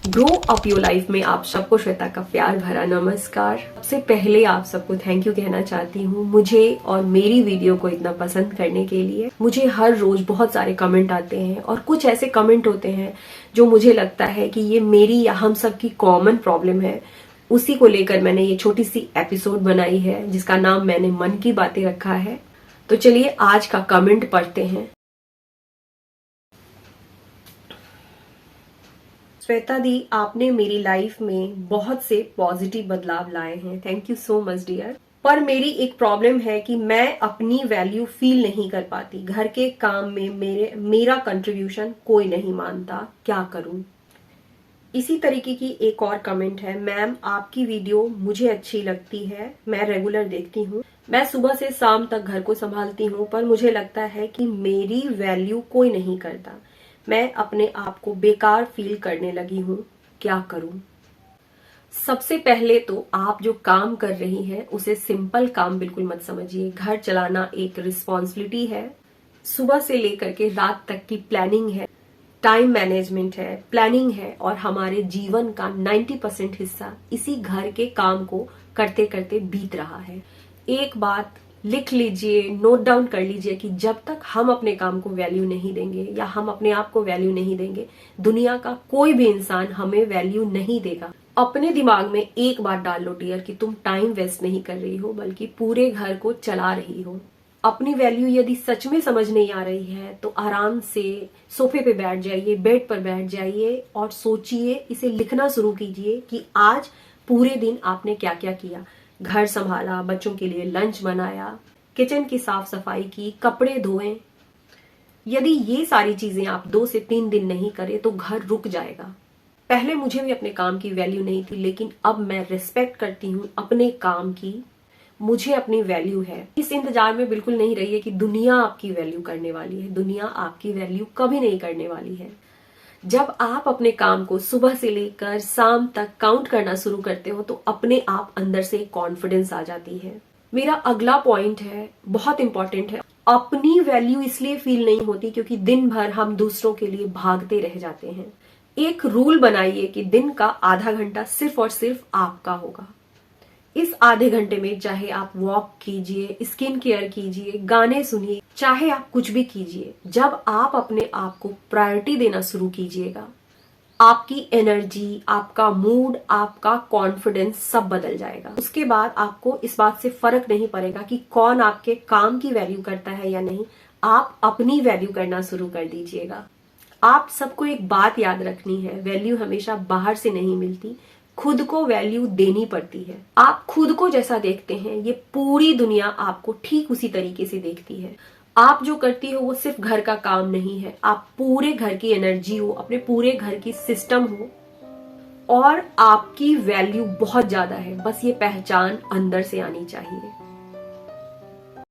Grow up your life में आप सबको श्वेता का प्यार भरा नमस्कार। सबसे पहले आप सबको थैंक यू कहना चाहती हूँ मुझे और मेरी वीडियो को इतना पसंद करने के लिए। मुझे हर रोज बहुत सारे कमेंट आते हैं और कुछ ऐसे कमेंट होते हैं जो मुझे लगता है कि ये मेरी या हम सबकी कॉमन प्रॉब्लम है। उसी को लेकर मैंने ये छोटी सी एपिसोड बनाई है जिसका नाम मैंने मन की बातें रखा है। तो चलिए आज का कमेंट पढ़ते हैं। श्वेता दी, आपने मेरी लाइफ में बहुत से पॉजिटिव बदलाव लाए हैं। Thank you so much dear. पर मेरी एक प्रॉब्लम है कि मैं अपनी वैल्यू फील नहीं कर पाती। घर के काम में मेरा कंट्रीब्यूशन कोई नहीं मानता, क्या करूं? इसी तरीके की एक और कमेंट है, मैम आपकी वीडियो मुझे अच्छी लगती है, मैं रेगुलर देखती हूँ। मैं सुबह से शाम तक घर को संभालती हूँ पर मुझे लगता है कि मेरी वैल्यू कोई नहीं करता। मैं अपने आप को बेकार फील करने लगी हूँ, क्या करूं? सबसे पहले तो आप जो काम कर रही हैं उसे सिंपल काम बिल्कुल मत समझिए। घर चलाना एक रिस्पॉन्सिबिलिटी है। सुबह से लेकर के रात तक की प्लानिंग है, टाइम मैनेजमेंट है, प्लानिंग है और हमारे जीवन का 90% हिस्सा इसी घर के काम को करते करते बीत रहा है। एक बात लिख लीजिए, नोट डाउन कर लीजिए कि जब तक हम अपने काम को वैल्यू नहीं देंगे या हम अपने आप को वैल्यू नहीं देंगे, दुनिया का कोई भी इंसान हमें वैल्यू नहीं देगा। अपने दिमाग में एक बात डाल लो डियर कि तुम टाइम वेस्ट नहीं कर रही हो बल्कि पूरे घर को चला रही हो। अपनी वैल्यू यदि सच में समझ नहीं आ रही है तो आराम से सोफे पे बैठ जाइए, बेड पर बैठ जाइए और सोचिए, इसे लिखना शुरू कीजिए कि आज पूरे दिन आपने क्या क्या किया। घर संभाला, बच्चों के लिए लंच बनाया, किचन की साफ सफाई की, कपड़े धोए। यदि ये सारी चीजें आप 2 से 3 दिन नहीं करें तो घर रुक जाएगा। पहले मुझे भी अपने काम की वैल्यू नहीं थी लेकिन अब मैं रिस्पेक्ट करती हूँ अपने काम की। मुझे अपनी वैल्यू है। इस इंतजार में बिल्कुल नहीं रहिए कि दुनिया आपकी वैल्यू करने वाली है। दुनिया आपकी वैल्यू कभी नहीं करने वाली है। जब आप अपने काम को सुबह से लेकर शाम तक काउंट करना शुरू करते हो तो अपने आप अंदर से कॉन्फिडेंस आ जाती है। मेरा अगला पॉइंट है, बहुत इंपॉर्टेंट है। अपनी वैल्यू इसलिए फील नहीं होती क्योंकि दिन भर हम दूसरों के लिए भागते रह जाते हैं। एक रूल बनाइए कि दिन का आधा घंटा सिर्फ और सिर्फ आपका होगा। इस आधे घंटे में चाहे आप वॉक कीजिए, स्किन केयर कीजिए, गाने सुनिए, चाहे आप कुछ भी कीजिए। जब आप अपने आप को प्रायोरिटी देना शुरू कीजिएगा, आपकी एनर्जी, आपका मूड, आपका कॉन्फिडेंस सब बदल जाएगा। उसके बाद आपको इस बात से फर्क नहीं पड़ेगा कि कौन आपके काम की वैल्यू करता है या नहीं। आप अपनी वैल्यू करना शुरू कर दीजिएगा। आप सबको एक बात याद रखनी है, वैल्यू हमेशा बाहर से नहीं मिलती, खुद को वैल्यू देनी पड़ती है। आप खुद को जैसा देखते हैं ये पूरी दुनिया आपको ठीक उसी तरीके से देखती है। आप जो करती हो वो सिर्फ घर का काम नहीं है, आप पूरे घर की एनर्जी हो, अपने पूरे घर की सिस्टम हो और आपकी वैल्यू बहुत ज्यादा है। बस ये पहचान अंदर से आनी चाहिए।